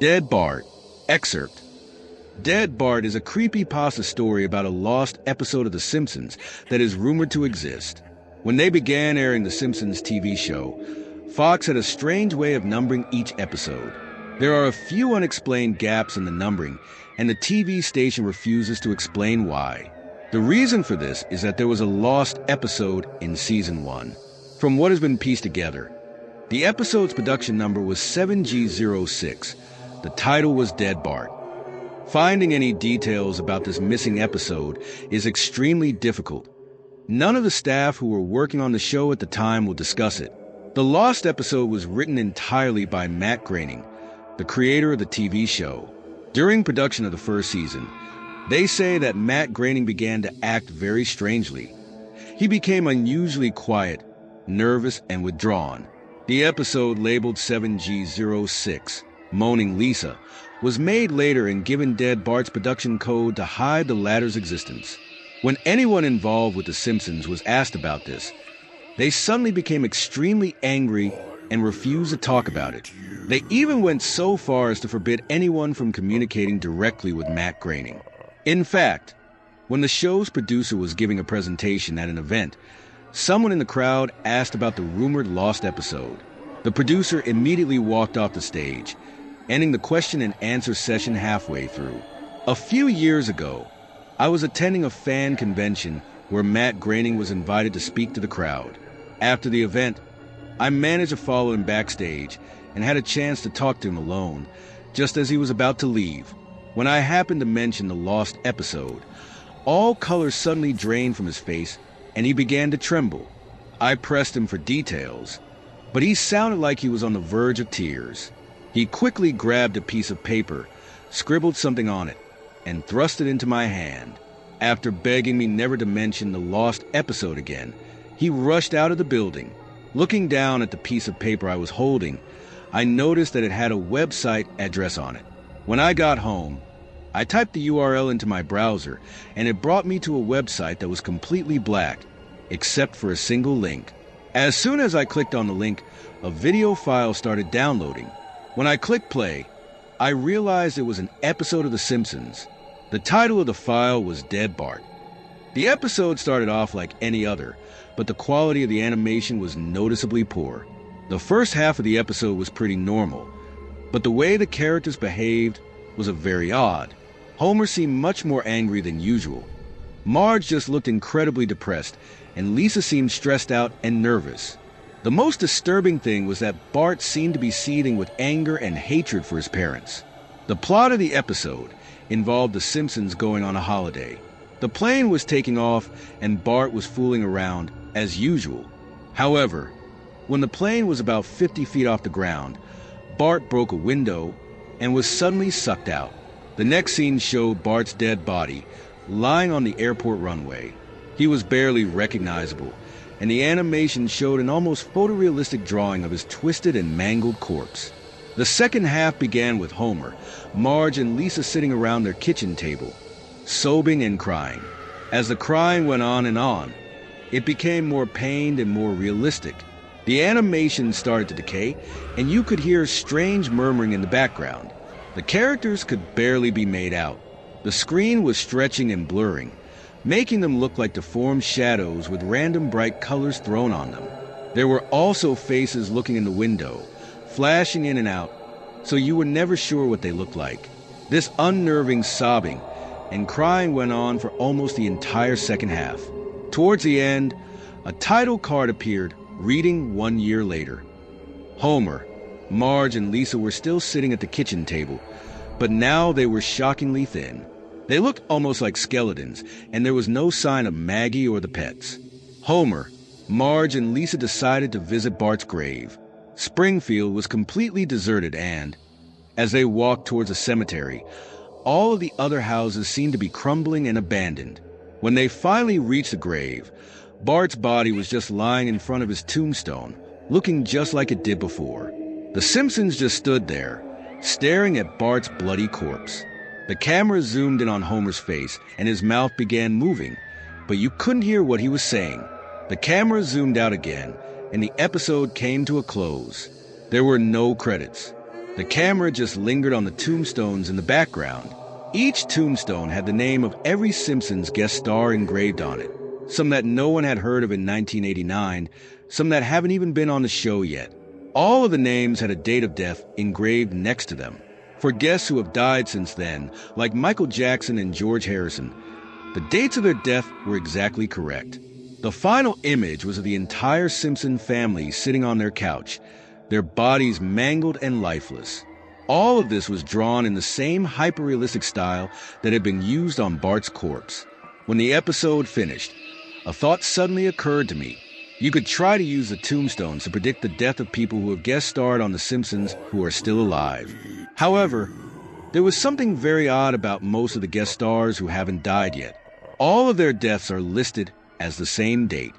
Dead Bart. Excerpt. Dead Bart is a creepypasta story about a lost episode of The Simpsons that is rumored to exist. When they began airing The Simpsons TV show, Fox had a strange way of numbering each episode. There are a few unexplained gaps in the numbering, and the TV station refuses to explain why. The reason for this is that there was a lost episode in Season 1. From what has been pieced together, the episode's production number was 7G06. The title was Dead Bart. Finding any details about this missing episode is extremely difficult. None of the staff who were working on the show at the time will discuss it. The lost episode was written entirely by Matt Groening, the creator of the TV show. During production of the first season, they say that Matt Groening began to act very strangely. He became unusually quiet, nervous, and withdrawn. The episode, labeled 7G06, Moaning Lisa, was made later and given Dead Bart's production code to hide the latter's existence. When anyone involved with The Simpsons was asked about this, they suddenly became extremely angry and refused to talk about it. They even went so far as to forbid anyone from communicating directly with Matt Groening. In fact, when the show's producer was giving a presentation at an event, someone in the crowd asked about the rumored lost episode. The producer immediately walked off the stage, ending the question and answer session halfway through. A few years ago, I was attending a fan convention where Matt Groening was invited to speak to the crowd. After the event, I managed to follow him backstage and had a chance to talk to him alone, just as he was about to leave. When I happened to mention the lost episode, all color suddenly drained from his face and he began to tremble. I pressed him for details, but he sounded like he was on the verge of tears. He quickly grabbed a piece of paper, scribbled something on it, and thrust it into my hand. After begging me never to mention the lost episode again, he rushed out of the building. Looking down at the piece of paper I was holding, I noticed that it had a website address on it. When I got home, I typed the URL into my browser, and it brought me to a website that was completely black, except for a single link. As soon as I clicked on the link, a video file started downloading. When I clicked play, I realized it was an episode of The Simpsons. The title of the file was Dead Bart. The episode started off like any other, but the quality of the animation was noticeably poor. The first half of the episode was pretty normal, but the way the characters behaved was very odd. Homer seemed much more angry than usual. Marge just looked incredibly depressed, and Lisa seemed stressed out and nervous. The most disturbing thing was that Bart seemed to be seething with anger and hatred for his parents. The plot of the episode involved the Simpsons going on a holiday. The plane was taking off and Bart was fooling around as usual. However, when the plane was about 50 feet off the ground, Bart broke a window and was suddenly sucked out. The next scene showed Bart's dead body lying on the airport runway. He was barely recognizable, and the animation showed an almost photorealistic drawing of his twisted and mangled corpse. The second half began with Homer, Marge, and Lisa sitting around their kitchen table, sobbing and crying. As the crying went on, it became more pained and more realistic. The animation started to decay, and you could hear strange murmuring in the background. The characters could barely be made out. The screen was stretching and blurring, making them look like deformed shadows with random bright colors thrown on them. There were also faces looking in the window, flashing in and out, so you were never sure what they looked like. This unnerving sobbing and crying went on for almost the entire second half. Towards the end, a title card appeared, reading 1 year later. Homer, Marge, and Lisa were still sitting at the kitchen table, but now they were shockingly thin. They looked almost like skeletons, and there was no sign of Maggie or the pets. Homer, Marge, and Lisa decided to visit Bart's grave. Springfield was completely deserted and, as they walked towards a cemetery, all of the other houses seemed to be crumbling and abandoned. When they finally reached the grave, Bart's body was just lying in front of his tombstone, looking just like it did before. The Simpsons just stood there, staring at Bart's bloody corpse. The camera zoomed in on Homer's face, and his mouth began moving, but you couldn't hear what he was saying. The camera zoomed out again, and the episode came to a close. There were no credits. The camera just lingered on the tombstones in the background. Each tombstone had the name of every Simpsons guest star engraved on it. Some that no one had heard of in 1989, some that haven't even been on the show yet. All of the names had a date of death engraved next to them. For guests who have died since then, like Michael Jackson and George Harrison, the dates of their death were exactly correct. The final image was of the entire Simpson family sitting on their couch, their bodies mangled and lifeless. All of this was drawn in the same hyper-realistic style that had been used on Bart's corpse. When the episode finished, a thought suddenly occurred to me. You could try to use the tombstones to predict the death of people who have guest starred on The Simpsons who are still alive. However, there was something very odd about most of the guest stars who haven't died yet. All of their deaths are listed as the same date,